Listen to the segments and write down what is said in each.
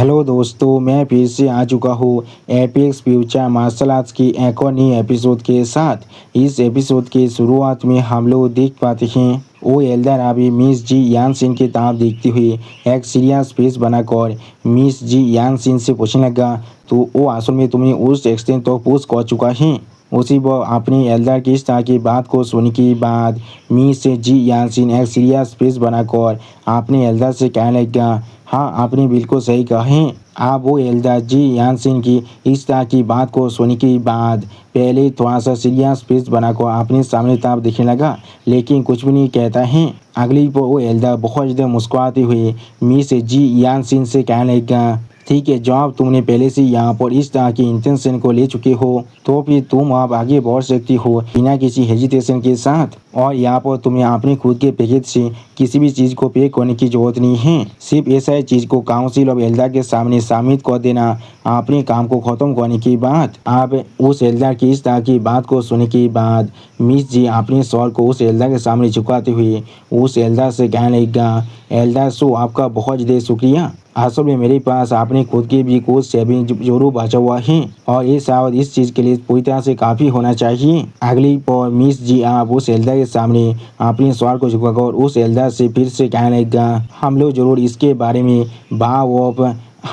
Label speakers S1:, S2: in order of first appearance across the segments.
S1: Hello दोस्तों, मैं फिर से आ चुका हूँ एपेक्स फ्यूचर मार्शल आर्ट्स की एक और नई एपिसोड के साथ। इस एपिसोड के शुरुआत में हम लोग देख पाते हैं वो एल्डर अभी मिस जी यानसिन की तरफ देखती हुई एक सीरियस फेस बनाकर मिस जी यानसिन से पूछने लगा, तो वो असल में तुम्हें उस एक्सटेंट तो पूछ कर चुका है। उसी वह अपनी एल्डर की इस तरह की बात को सुनने के बाद मिस जी यानसिन एक सीरियस फेस बनाकर अपने एल्डर से कहने लगा, हाँ आपने बिल्कुल सही कहा है। आप वो एल्डर जी यानसिन की इस तरह की बात को सुनने के बाद पहले थोड़ा सा सीरियस फेस बनाकर अपने सामने तरफ देखने लगा, लेकिन कुछ भी नहीं कहता है। अगली पर वो एल्डर बहुत ज़्यादा मुस्कुराते हुए मिस जी यानसिन से कहने लगा, ठीक है, जब तुमने पहले से यहाँ पर इस तरह की इंटेंशन को ले चुके हो तो फिर तुम अब आगे बढ़ सकती हो बिना किसी हेजिटेशन के साथ। और यहाँ पर तुम्हें अपने खुद के पैकेज से किसी भी चीज़ को पे करने की जरूरत नहीं है। सिर्फ ऐसा चीज़ को काउंसिल ऑफ एल्डर के सामने साबित कर देना अपने काम को ख़त्म करने की बात। आप उस एल्डर की इस तरह की बात को सुनने के बाद मिस जी अपने सर को उस एल्डर के सामने झुकाते हुए उस एल्डर से कहने लगा, एल्डर सो आपका बहुत ज़्यादा शुक्रिया। असल में मेरे पास आपने खुद के भी कुछ सेविंग जरूर बचा हुआ है और ये शायद इस चीज़ के लिए पूरी तरह से काफ़ी होना चाहिए। अगली पर मिस जी आप उस एल्डर के सामने अपने सवाल को झुकाकर उस एल्डर से फिर से कहने लगा, हम लोग जरूर इसके बारे में बाव ऑफ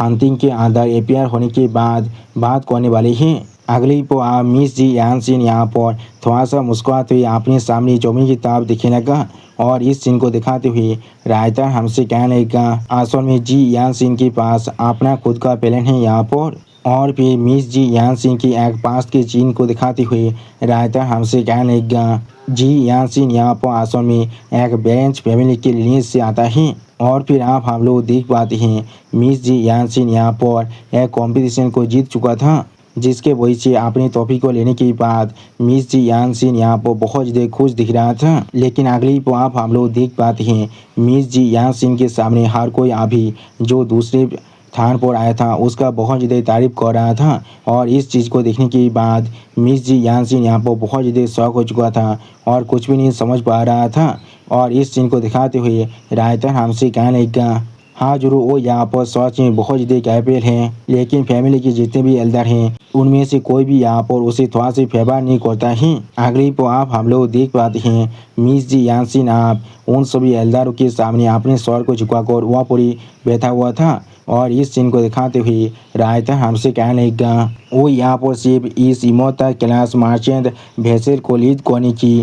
S1: हंटिंग के अंदर एपियर होने के बाद बात करने वाले हैं। अगली पर आप मिस जी यानसिन यहाँ पर थोड़ा सा मुस्कुराते हुए अपने सामने जमीन की तरफ दिखने लगा और इस सीन को दिखाते हुए रायता हमसे कहने लगा, असल में जी यानसिन के पास अपना खुद का प्लान है यहाँ पर। और फिर मिस जी यानसिन की एक पास्ट के चीन को दिखाते हुए रायता हमसे कहने लगा, जी यानसिन यहाँ पर असल में एक बेंच फैमिली के लिए से आता है। और फिर आप हम लोग देख पाते हैं मिस जी यानसिन यहाँ पर एक कंपटीशन को जीत चुका था, जिसके वजह से अपने टॉफी को लेने के बाद मिस जी यानसिन यहाँ पर बहुत ज़्यादा खुश दिख रहा था। लेकिन अगली पर आप हम लोग देख पाते हैं मिस जी यानसिन के सामने हर कोई अभी जो दूसरे स्थान पर आया था उसका बहुत ज़्यादा तारीफ कर रहा था। और इस चीज़ को देखने के बाद मिस जी यानसिन यहाँ पर बहुत ज़्यादा शौक हो चुका था और कुछ भी नहीं समझ पा रहा था। और इस सीन को दिखाते हुए रायता हमसे कहने लगा, हाँ जरूर वो यहाँ पर सच में बहुत ज़्यादा कैपेबल हैं, लेकिन फैमिली के जितने भी एल्डर हैं उनमें से कोई भी यहाँ पर उसे थोड़ा सा फेवर नहीं करता है। अगली पर आप हम लोग देख पाते हैं मिस जी यानसिन आप उन सभी एल्डरों के सामने अपने सर को झुकाकर वहाँ पर ही बैठा हुआ था। और इस सीन को दिखाते हुए रायता हमसे कहने लगा, वो यहाँ पर सिर्फ इस इमोर्टल क्लास मार्चेंट वेसल को लीड करने की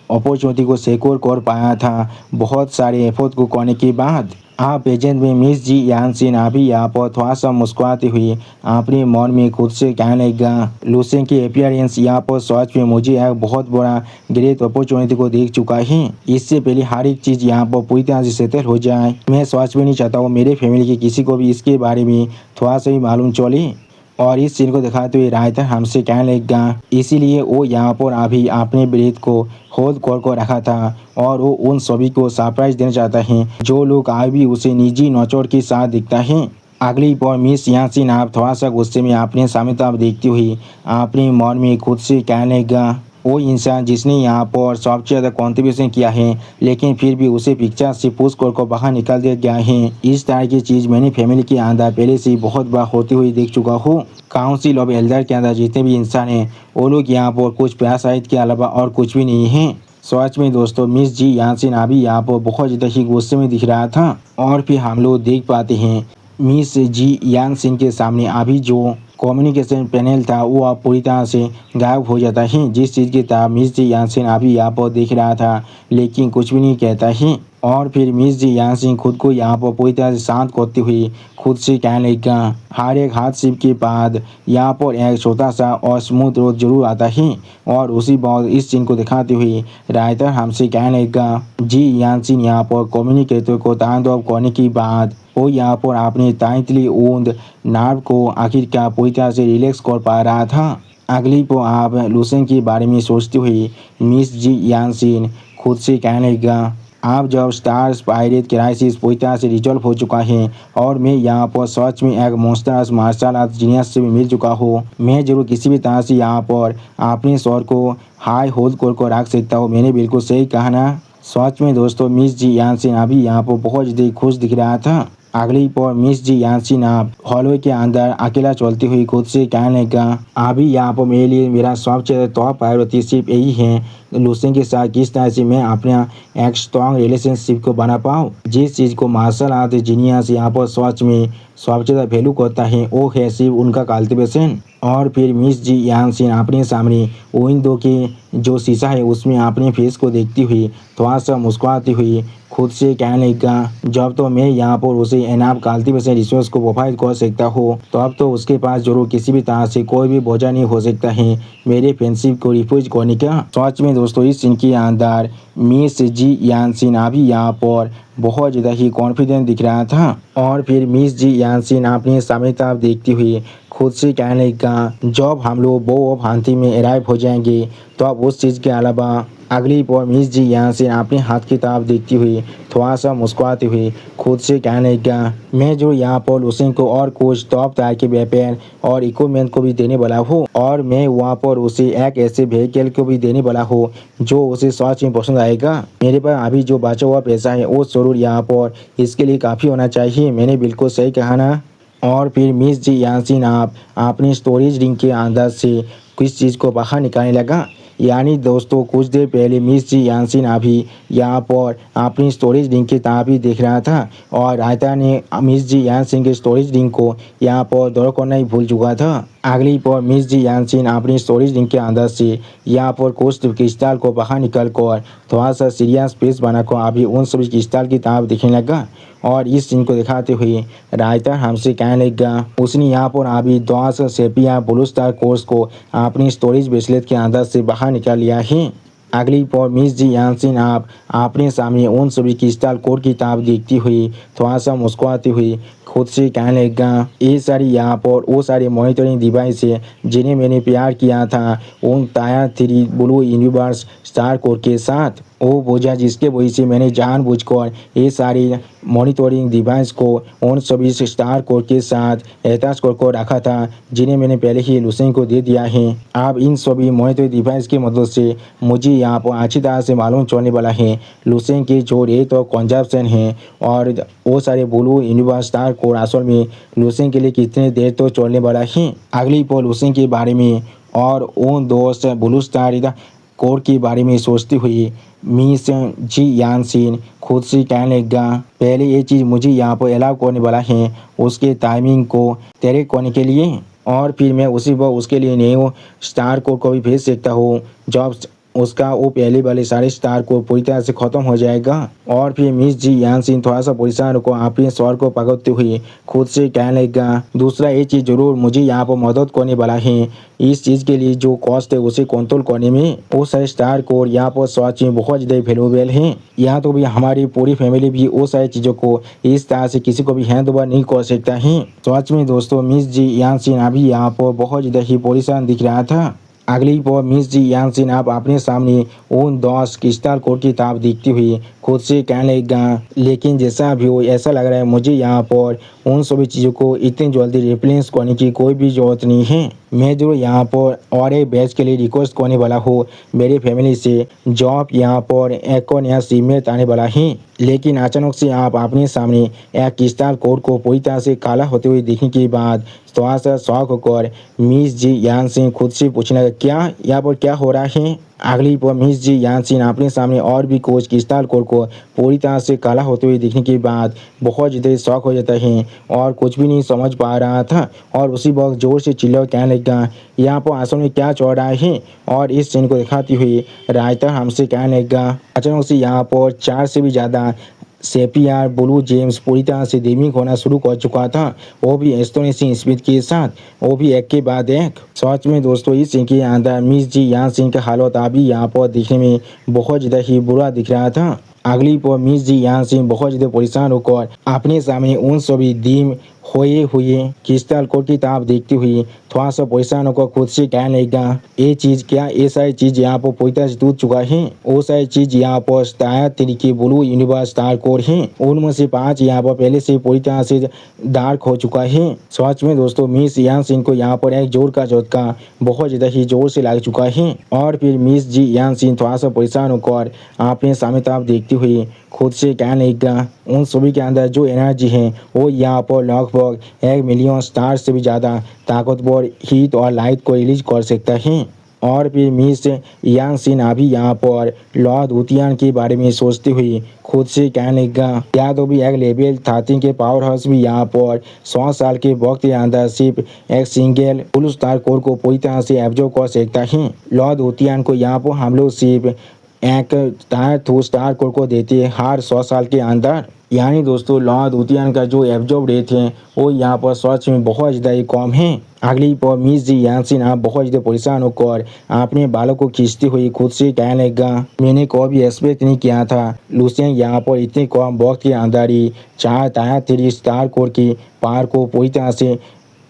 S1: अपॉर्चुनिटी को सिक्योर कर पाया था बहुत सारे एफर्ट को करने के बाद। आप एजेंट में मिस जी यानसिन अभी यहाँ पर थोड़ा सा मुस्कुराते हुए अपने मन में खुद से कहने लगा, लूसेन की अपीयरेंस यहाँ पर सच में मुझे एक बहुत बड़ा ग्रेट अपॉर्चुनिटी को देख चुका है। इससे पहले हर एक चीज़ यहाँ पर पूरी तरह से सेटल हो जाए, मैं सच में नहीं चाहता हूँ मेरे फैमिली के किसी को भी इसके बारे में थोड़ा सा भी मालूम चले। और इस सीन को दिखाते हुए रायता हमसे कहने लगा, इसीलिए वो यहाँ पर अभी अपने ब्रीथ को होल्ड कर रखा था और वो उन सभी को सरप्राइज देना चाहता है जो लोग आज भी उसे निजी नौचौड़ के साथ दिखता है। अगली पर मिस यानसिन आप थोड़ा सा गुस्से में अपने सामने तरफ देखती हुई अपने मन में खुद से कहने लगा, वो इंसान जिसने यहाँ पर सबसे ज़्यादा कॉन्ट्रीब्यूशन किया है लेकिन फिर भी उसे पिक्चर से पुश कर बाहर निकाल दिया गया है। इस तरह की चीज़ मैंने फैमिली के अंदर पहले से बहुत बार होती हुई देख चुका हूँ। काउंसिल ऑफ एल्डर के अंदर जितने भी इंसान हैं वो लोग यहाँ पर कुछ पैरासाइट के अलावा और कुछ भी नहीं है। सच में दोस्तों मिस जी यानसिन अभी यहाँ पर बहुत ज़्यादा ही गुस्से में दिख रहा था। और फिर हम लोग देख पाते हैं मिस जी यानसिन के सामने अभी जो कम्युनिकेशन पैनल था वो अब पूरी तरह से गायब हो जाता है, जिस चीज़ की तरह मिस जी यानसिन अभी यहाँ पर देख रहा था लेकिन कुछ भी नहीं कहता है। और फिर मिस जी यानसिन खुद को यहाँ पर पूरी तरह से शांत करते हुए खुद से कहने लगा, हर एक हादसे के बाद यहाँ पर एक छोटा सा और स्मूथ रोड जरूर आता है। और उसी बात इस सीन को दिखाते हुए रायता हमसे कहने लगा, जी यानसिन यहाँ पर कम्युनिकेटर को तांडव करने के बाद वो यहाँ पर अपने टाइटली ओन्ड नर्व को आखिरकार पूरी तरह से रिलैक्स कर पा रहा था। अगली पर आप लूसेन के बारे में सोचते हुए मिस जी यानसिन खुद से कहने लगा, आप जब स्टार्स पायरेट क्राइसिस पूरी तरह से रिजॉल्व हो चुका है और मैं यहाँ पर सच में एक मॉन्स्टर्स मार्शल आर्ट जीनियस से भी मिल चुका हूँ, मैं जरूर किसी भी तरह से यहाँ पर अपने स्वर को हाई होल्ड कर रख सकता हूँ। मैंने बिल्कुल सही कहा ना। सच में दोस्तों मिस जी यानसिन अभी यहाँ पर बहुत ज़्यादा खुश दिख रहा था। अगली पर मिस जी यानसिन आप हॉलवे के अंदर अकेला चलती हुई खुद से कहने लगा, अभी यहाँ पर मेरे लिए मेरा सबसे टॉप प्रायोरिटी सिर्फ यही है लुसेन के साथ किस तरह से मैं अपना एक स्ट्रॉन्ग रिलेशनशिप को बना पाऊँ। जिस चीज़ को मार्शल आर्ट जीनियस यहाँ पर सच में सबसे ज़्यादा वैल्यू करता है वो है सिर्फ उनका कल्टिवेशन। और फिर मिस जी यानसिन अपने सामने विंडो के जो शीशा है उसमें अपने फेस को देखती हुई थोड़ा सा मुस्कुराती हुई खुद से कहने लगा, जब तो मैं यहाँ पर उसे एनाफ कल्टिवेशन रिसोर्स को प्रोवाइड कर सकता हूँ तो अब तो उसके पास जरूर किसी भी तरह से कोई भी बोझा नहीं हो सकता है मेरे फ्रेंडशिप को रिफ्यूज करने का। सच में दोस्तों इस सीन के अंदर मिस जी यानसिन अभी यहाँ पर बहुत ज़्यादा ही कॉन्फिडेंट दिख रहा था। और फिर मिस जी यानसिन अपने सामने तरफ देखती हुई खुद से कहने लगा, जब हम लोग बो ऑफ हांती में अराइव हो जाएंगे तो अब उस चीज़ के अलावा अगली पर मिस जी यानसिन अपने हाथ की तरफ देखती हुई थोड़ा सा मुस्कुराती हुई खुद से कहने लगा, मैं जो यहाँ पर लुसेन को और कुछ टॉप टायर के वेपन और इक्विपमेंट को भी देने वाला हूँ और मैं वहाँ पर उसे एक ऐसे व्हीकल को भी देने वाला हूँ जो उसे सच में पसंद आएगा। मेरे पास अभी जो बचा हुआ पैसा है वो जरूर यहाँ पर इसके लिए काफ़ी होना चाहिए। मैंने बिल्कुल सही कहा ना। और फिर मिस जी यानसिन आप अपनी स्टोरेज रिंग के अंदर से किस चीज़ को बाहर निकालने लगा। यानी दोस्तों कुछ देर पहले मिस जी यानसिन अभी यहाँ पर अपनी स्टोरेज रिंग की तरफ ही देख रहा था और रायता ने मिस जी यानसिन के स्टोरेज रिंग को यहाँ पर दौड़ करना ही भूल चुका था। अगली पर मिस जी यानसिन अपनी स्टोरेज रिंग के अंदर से यहाँ पर कुछ क्रिस्टल को बाहर निकल कर थोड़ा सा सीरियस फेस बनाकर अभी उन सभी क्रिस्टल की तरफ देखने लगा। और इस सीन को दिखाते हुए रायता हमसे कहने लगा, उसने यहाँ पर अभी 10 सेपिया ब्लू स्टार कोर्स को अपनी स्टोरेज ब्रेसलेट के अंदर से बाहर निकाल लिया है। अगली पर मिस जी यानसिन आप अपने सामने उन सभी क्रिस्टल कोड की तरफ देखती हुई थोड़ा सा मुस्कुराती हुई खुद से कहने लगा, ये सारी यहाँ पर वो सारे मॉनिटरिंग डिवाइस है जिन्हें मैंने प्यार किया था उन tyre 3 blue universe star code के साथ। वो बोझा जिसके वजह से मैंने जानबूझकर ये सारी मॉनिटरिंग डिवाइस को उन सभी स्टार कोड के साथ अटैच कर रखा था जिन्हें मैंने पहले ही लुसेन को दे दिया है। अब इन सभी मॉनिटरिंग डिवाइस की मदद से मुझे यहाँ पर अच्छी तरह से मालूम चलने वाला है लुसेन के जो रेट और कंजप्शन है और वो सारे ब्लू यूनिवर्स स्टार कोड असल में लुसेन के लिए कितने देर तो चलने वाला है। अगली पर लुसेन के बारे में और उन दोस्त ब्लू स्टार कोड के बारे में सोचती हुई मिस जी यानसिन खुद से कहने लगा, पहले ये चीज़ मुझे यहाँ पर अलाउ करने वाला है उसके टाइमिंग को तय करने के लिए और फिर मैं उसी वक्त उसके लिए न्यू स्टार कोड को भी भेज सकता हूँ जब उसका वो पहले वाले सारे स्टार को पूरी तरह से ख़त्म हो जाएगा। और फिर मिस जी यानसिन थोड़ा सा परेशान को अपने स्वर को पकड़ते हुए खुद से कहने लगा, दूसरा ये चीज़ जरूर मुझे यहाँ पर मदद करने वाला है इस चीज़ के लिए जो कॉस्ट है उसे कंट्रोल करने में। वो सारे स्टार कोड यहाँ पर सच में बहुत ज़्यादा वैल्यूएबल हैं। यहाँ तो भी हमारी पूरी फैमिली भी वो सारी चीज़ों को इस तरह से किसी को भी हैंड ओवर नहीं कर सकता है। सच में दोस्तों मिस जी यानसिन अभी यहाँ पर बहुत ज़्यादा ही परेशान दिख रहा था। अगली पर मिस जी यानसिन आप अपने सामने उन 10 क्रिस्टल कोड की तरफ देखती हुई खुद से कहने लगा, लेकिन जैसा भी हो ऐसा लग रहा है मुझे यहाँ पर उन सभी चीज़ों को इतनी जल्दी रिप्लेस करने की कोई भी ज़रूरत नहीं है। मैं जो यहाँ पर और एक बैच के लिए रिक्वेस्ट करने वाला हूँ मेरी फैमिली से जॉब यहाँ पर एक और नया सीमेंट आने वाला है। लेकिन अचानक से आप अपने सामने एक क्रिस्टल कोड को पूरी तरह से काला होते हुए देखने के बाद थोड़ा सा शौक होकर मिस जी यानसिन खुद से पूछने लगा, क्या यहाँ पर क्या हो रहा है। अगली पर मिस जी यानसिन अपने सामने और भी कोच क्रिस्टल कोड को पूरी तरह से काला होते हुए देखने के बाद बहुत ज़्यादा शौक हो जाता है और कुछ भी नहीं समझ पा रहा था और उसी वक्त जोर से चिल्ला कहने लगा, यहाँ पर असल में क्या चल रहा है। और इस सीन को दिखाती हुई रायता हमसे कहने लगा, अचानक से यहाँ पर 4 से भी ज़्यादा सेपियर ब्लू जेम्स पूरी तरह से डेमिंग होना शुरू कर चुका था, वो भी एस्टोनिशिंग स्पीड के साथ, वो भी एक के बाद एक। सच में दोस्तों इस सीन के अंदर मिस जी यानसिन का हालत अभी यहाँ पर दिखने में बहुत ज़्यादा ही बुरा दिख रहा था। अगली पर मिस जी यानसिन बहुत ज़्यादा परेशान होकर अपने सामने उन सभी डीम हुए क्रिस्टल कोड की तरफ देखती हुई थोड़ा सा परेशान होकर खुद से कहने लगा, ये चीज़ क्या ये सारी चीज़ यहाँ पर पूरी तरह से टूट चुका है। वो सारी चीज़ यहाँ पर टायर तरीके ब्लू यूनिवर्स स्टार कोड है उनमें से 5 यहाँ पर पहले से पूरी तरह से डार्क हो चुका है। सच में दोस्तों मिस यानसिन को यहाँ पर एक जोर का झटका बहुत ज़्यादा ही जोर से लग चुका है। और फिर मिस जी यानसिन थोड़ा सा परेशान होकर अपने सामने तरफ देखती हुई खुद से कहने लगा उन सभी के अंदर जो एनर्जी है वो यहाँ पर लगभग 1 मिलियन स्टार से भी ज़्यादा ताकतवर हीट और लाइट को रिलीज कर सकता है। और फिर मिस यांग सिन अभी यहाँ पर लॉर्ड उतियान के बारे में सोचते हुए खुद से कहने लगा या तो भी एक लेवल 13 के पावर हाउस भी यहाँ पर 100 साल के वक्त के अंदर सिर्फ एक सिंगल फुल स्टार कोर को पूरी तरह से एब्जॉर्ब कर सकता है। लॉर्ड उतियान को यहाँ पर हम लोग सिर्फ एक टायर 2 स्टार कोर को देते हैं हर 100 साल के अंदर। यानी दोस्तों लॉर्ड उतियान का जो एब्जॉर्ब रेट है वो यहाँ पर सच में बहुत ज़्यादा ही कम है। अगली पर मिस जी यांसिन आप बहुत ज़्यादा परेशान होकर अपने बालों को खींचते हुए खुद से कहने लगा मैंने कभी एक्सपेक्ट नहीं किया था लुसेंग यहाँ पर इतने कम वक्त के अंदर ही 4 टायर 3 स्टार कोर की पावर को पूरी तरह से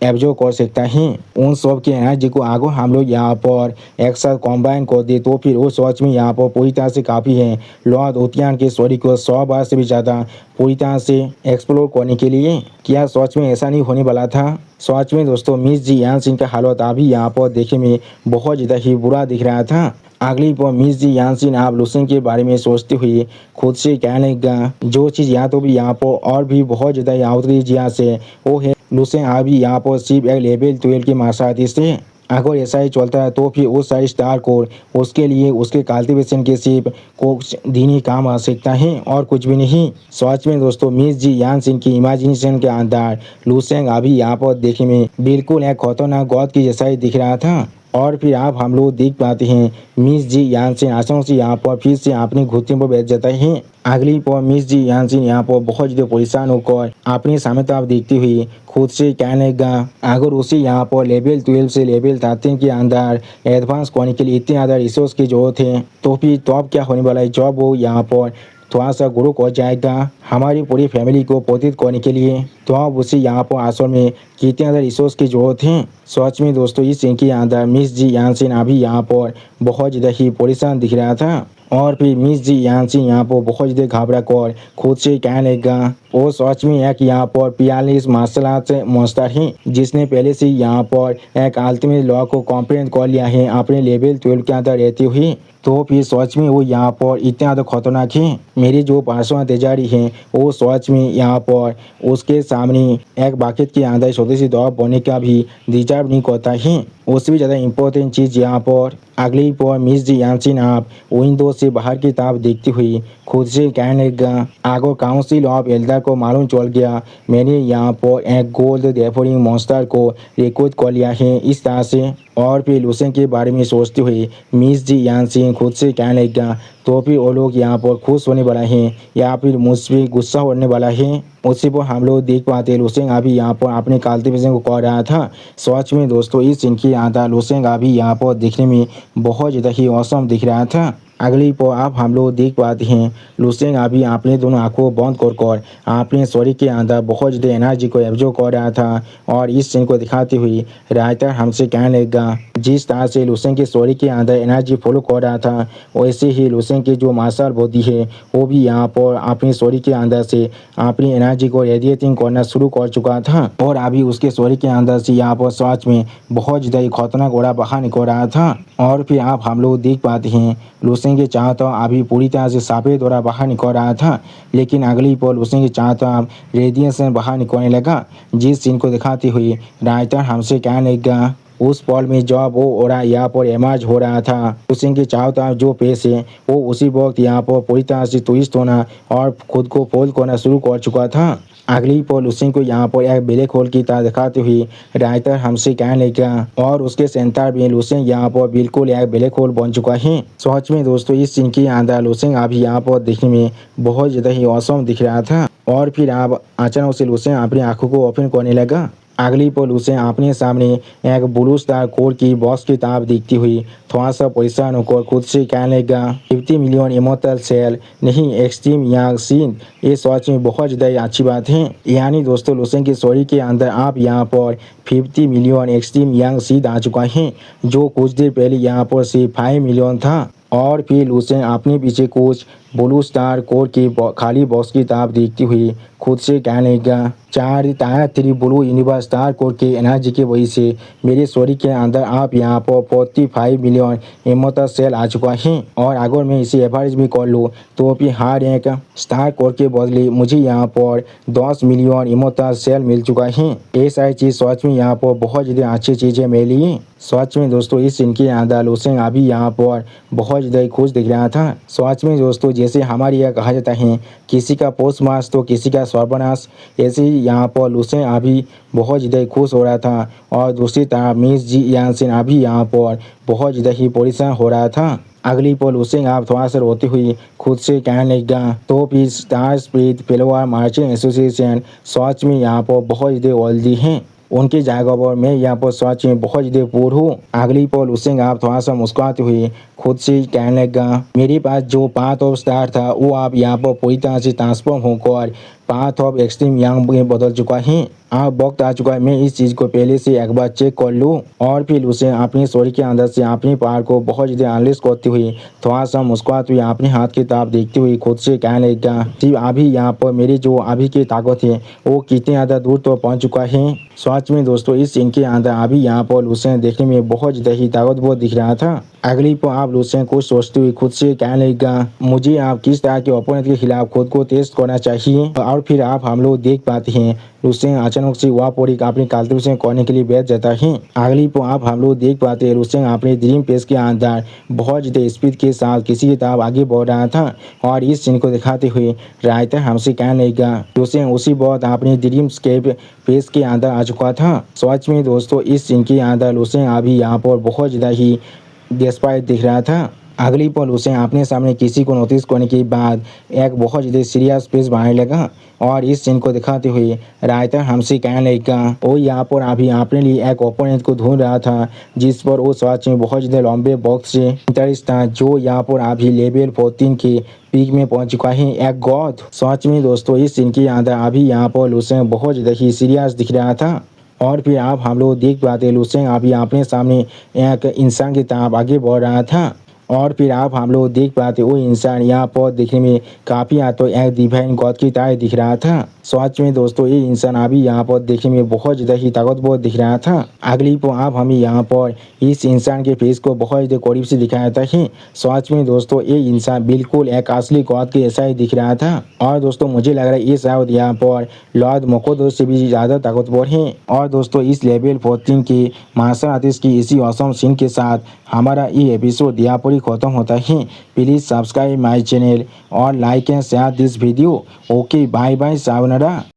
S1: एब्जॉर्ब कर सकता है। उन सब की एनर्जी को आगे हम लोग यहाँ पर एक साथ कॉम्बाइन कर दे तो फिर वो सच में यहाँ पर पूरी तरह से काफ़ी है लॉर्ड उतियान के स्टोरी को 100 बार से भी ज़्यादा पूरी तरह से एक्सप्लोर करने के लिए। क्या सच में ऐसा नहीं होने वाला था? सच में दोस्तों मिस जी यांसिन का हालत अभी यहाँ पर देखने में बहुत ज़्यादा ही बुरा दिख रहा था। अगली पर मिस जी यांसिन आप लुसेंग के बारे में सोचते हुए खुद से कहने लगा जो चीज़ यहाँ तो भी यहाँ पर और भी बहुत ज़्यादा आउटरीच यहाँ से वो है लुसेंग अभी यहाँ पर सिर्फ एक लेवल 12 के मार्शल आर्टिस्ट है। अगर ऐसा ही चलता है तो फिर वो सारी स्टार कोर उसके लिए उसके कल्टीवेशन के सिर्फ कुछ दिन ही काम आ सकता है और कुछ भी नहीं। सच में दोस्तों मिस जी यांसिन की इमेजिनेशन के अंदर लुसेंग अभी यहाँ पर देखने में बिल्कुल एक खतरनाक गॉड की जैसा ही दिख रहा था। और फिर आप हम लोग देख पाते हैं मिस जी यांसिन अचानक से यहाँ पर फिर से अपने घुटने पर बैठ जाता है। अगली पर मिस जी यांसिन यहाँ पर बहुत ज़्यादा परेशान होकर अपने सामने तरफ देखते हुए खुद से कहने लगा अगर उसे यहाँ पर लेवल 12 से लेवल 13 के अंदर एडवांस करने के लिए इतने ज़्यादा रिसोर्स की जरूरत है तो फिर तो अब क्या होने वाला है जब वो यहाँ पर थोड़ा सा गुरु हो जाएगा हमारी पूरी फैमिली को पोषित करने के लिए तो अब उसे यहाँ पर असल में कितने ज़्यादा रिसोर्स की जरूरत है। सच में दोस्तों इस सीन के अंदर मिस जी यांसिन अभी यहाँ पर बहुत ज़्यादा ही परेशान दिख रहा था। और फिर मिस जी यांसिन यहाँ पर बहुत ज़्यादा घबरा कर खुद से कहने लगा वो सच में एक यहाँ पर 42 मार्शल आर्ट मास्टर है जिसने पहले से यहाँ पर एक अल्टीमेट लॉ को कॉम्प्लीट कर लिया है अपने लेवल 12 के अंदर रहते हुए। तो फिर सच में वो यहाँ पर इतने ज़्यादा खतरनाक है मेरी जो पर्सनल तेजारी है वो सच में यहाँ पर उसके सामने एक बाकेट के अंदर छोटी सी दवा बनने का भी डिजर्व नहीं करता है। उससे भी ज़्यादा इम्पोर्टेंट चीज़ यहाँ पर अगली पर मिस जी यांसिन आप विंडो से बाहर की तरफ देखती हुई खुद से कहने लगा आगो काउंसिल ऑफ एल्डर को मालूम चल गया मैंने यहाँ पर एक गोल्ड डेफोरिंग मॉन्स्टर को रिक्रूट कर लिया है इस तरह से। और फिर लुसेंग के बारे में सोचते हुए मिस जी यांसिन खुद से कहने लगा तो फिर वो लोग यहाँ पर खुश होने वाला है या फिर मुझ पर गुस्सा होने वाला है। उसी पर हम लोग देख पाते लुसेंग अभी यहाँ पर अपने कल्टीवेशन को कर रहा था। सच में दोस्तों इस सीन के अंदर लुसेंग अभी यहाँ पर दिखने में बहुत ज़्यादा ही औसम दिख रहा था। अगली पर आप हम लोग देख पाते हैं लुसेंग अभी अपने दोनों आंखों बंद कर अपने शरीर के अंदर बहुत ज़्यादा एनर्जी को एब्जॉर्ब कर रहा था। और इस सीन को दिखाते हुए राइटर हमसे कहने लगा जिस तरह से लुसेंग के शरीर के अंदर एनर्जी फॉलो कर रहा था वैसे ही लुसेंग की जो मार्शल बॉडी है वो भी यहाँ पर अपने शरीर के अंदर से अपनी एनर्जी को रेडिएटिंग करना शुरू कर चुका था। और अभी उसके शरीर के अंदर से यहाँ पर सच में बहुत ज़्यादा खतरनाक घोड़ा बाहर निकल रहा था। और फिर आप हम लोग देख पाते हैं लुसेंग के चाहता अभी पूरी तरह से सफ़ेद दौरा बाहर निकल रहा था लेकिन अगली पल लुसेंग के चाहता अब रेडिएशन बाहर निकलने लगा। जिस सीन को दिखाते हुए राइटर हमसे कहने लगा उस पल में जब वो ओरा यहाँ पर एमर्ज हो रहा था लुसेंग के चाहता जो पेश है वो उसी वक्त यहाँ पर पूरी तरह से ट्विस्ट होना और खुद को फोल्ड करना शुरू कर चुका था। अगली पर लुसेंग को यहाँ पर एक ब्लैक होल की तरह दिखाते हुए राइटर हमसे कहने लगा और उसके सेंटर में लुसेंग यहाँ पर बिल्कुल एक ब्लैक होल बन चुका है। सच में दोस्तों इस सीन के अंदर लुसेंग अभी यहाँ पर देखने में बहुत ज़्यादा ही औसम दिख रहा था। और फिर आप अचानक से लुसेंग अपनी आंखों को ओपन करने लगा। अगली पल उसे अपने सामने एक ब्लू स्टार कोर की बॉक्स की तरफ देखती हुई थोड़ा सा परेशान होकर खुद से कहने लगा 50 मिलियन इमोर्टल सेल नहीं एक्सट्रीम यांग सीन। ये सच में बहुत ज़्यादा अच्छी बात है। यानी दोस्तों लुसेंग के शरीर के अंदर आप यहाँ पर 50 मिलियन एक्सट्रीम यांग सीड आ चुका है जो कुछ देर पहले यहाँ पर सिर्फ 5 मिलियन था। और फिर लुसेंग अपने पीछे कुछ ब्लू स्टार कोर की खाली बॉक्स की तरफ देखती हुई खुद से कहने लगा, tyre 3 blue universe star core के एनर्जी की वजह से मेरे शरीर के अंदर आप यहाँ पर 45 मिलियन इमोटल सेल आ चुका है और अगर मैं इसे एवरेज भी कर लूँ तो भी हर एक स्टार कोर के बदले मुझे यहाँ पर 10 मिलियन इमोटल सेल मिल चुका है। ऐसा चीज़ सच में यहाँ पर बहुत ज़्यादा अच्छी चीज़ है मेरे लिए। सच में दोस्तों इस सीन के अंदर लुसेंग अभी यहाँ पर बहुत ज़्यादा खुश दिख रहा था। सच में दोस्तों जैसे हमारे यहाँ कहा जाता है किसी का पोस्ट मास तो किसी का सर्वनाश, ऐसे ही यहाँ पर लुसेंग अभी बहुत ज़्यादा खुश हो रहा था और दूसरी तरफ मिस जी यानसेन अभी यहाँ पर बहुत ज़्यादा ही परेशान हो रहा था। अगली पल लुसेंग आप थोड़ा सा रोती हुई खुद से कहने लगा, तो फिर star spirit flower marching association सच में यहाँ पर बहुत ज़्यादा ऑलदी हैं, उनकी जगह पर मैं यहाँ पर सच में बहुत ज़्यादा पूर हूँ। अगली पल लुसेंग आप थोड़ा सा मुस्कुराते हुए खुद से कहने लगा, मेरे पास जो पाथ ऑफ स्टार था वो आप यहाँ पर पूरी तरह से ट्रांसफॉर्म होकर पाथ ऑफ एक्सट्रीम यंग में बदल चुका है। अब वक्त आ चुका है मैं इस चीज़ को पहले से एक बार चेक कर लूँ। और फिर उसे अपनी शरीर के अंदर से अपनी पावर को बहुत ज़्यादा एनालिस करते हुए थोड़ा सा मुस्कुराते हुए अपने हाथ की तरफ देखते हुए खुद से कहने लगा, जी अभी यहाँ पर मेरी जो अभी की ताकत है वो कितनी ज़्यादा दूर तो पहुँच चुका है। सच में दोस्तों इस सीन के अंदर अभी यहाँ पर लुसेंग देखने में बहुत ज़्यादा ही ताकतवर दिख रहा था। अगली पर आप लुसेंग को सोचते हुए खुद से कहने लगा, मुझे आप किस तरह के ओपोनेंट के खिलाफ खुद को टेस्ट करना चाहिए। और फिर आप हम लोग देख पाते हैं लुसेंग अचानक से वापोरिक अपनी काल्तु से करने के लिए बैठ जाता है। अगली पर आप हम लोग देख पाते हैं लुसेंग अपने ड्रीम पेस के अंदर बहुत ज़्यादा स्पीड के साथ किसी की तरफ आगे बढ़ रहा था और इस सीन को दिखाते हुए रायता हमसे कहने लगा, लुसेंग उसी बहुत अपने ड्रीम स्केप पेस के अंदर आ चुका था। सच में दोस्तों इस सीन के अंदर लुसेंग अभी यहाँ पर बहुत ज़्यादा ही डेस्पायरेट दिख रहा था। अगली पल उसे अपने सामने किसी को नोटिस करने के बाद एक बहुत ज़्यादा सीरियस फेस बनाने लगा और इस सीन को दिखाते हुए रायता हमसे कहने लगा, वो यहाँ पर अभी अपने लिए एक ओपोनेंट को ढूंढ रहा था जिस पर वो सच में बहुत ज़्यादा लंबे बॉक्स से इंटरेस्ट था, जो यहाँ पर अभी लेवल 14 के पीक में पहुंच चुका है, एक गॉड। सच में दोस्तों इस सीन के अंदर अभी यहाँ पर लुसेंग बहुत ज़्यादा ही सीरियस दिख रहा था। और फिर आप हम लोग देख पाते लुसेंग अभी अपने सामने एक इंसान की तरफ आगे बढ़ रहा था और फिर आप हम लोग देख पाते वो इंसान यहाँ पर देखने में काफ़ी तो एक डिवाइन गॉड की तरह दिख रहा था। सच में दोस्तों ये इंसान अभी यहाँ पर देखने में बहुत ज़्यादा ही ताकतवर दिख रहा था। अगली पर आप हमें यहाँ पर इस इंसान के फेस को बहुत ज़्यादा करीब से दिखाया था है। सच में दोस्तों ये इंसान बिल्कुल एक असली गॉड के ऐसा ही दिख रहा था और दोस्तों मुझे लग रहा है ये शायद यहाँ पर लॉर्ड मोकोदो से भी ज़्यादा ताकतवर है। और दोस्तों इस लेवल 14 के मार्शल आर्टिस्ट की इसी औसम सीन के साथ हमारा ये एपिसोड यहाँ पर ही खत्म होता है। प्लीज़ सब्सक्राइब माई चैनल और like and share this video. Okay bye bye सावनारा।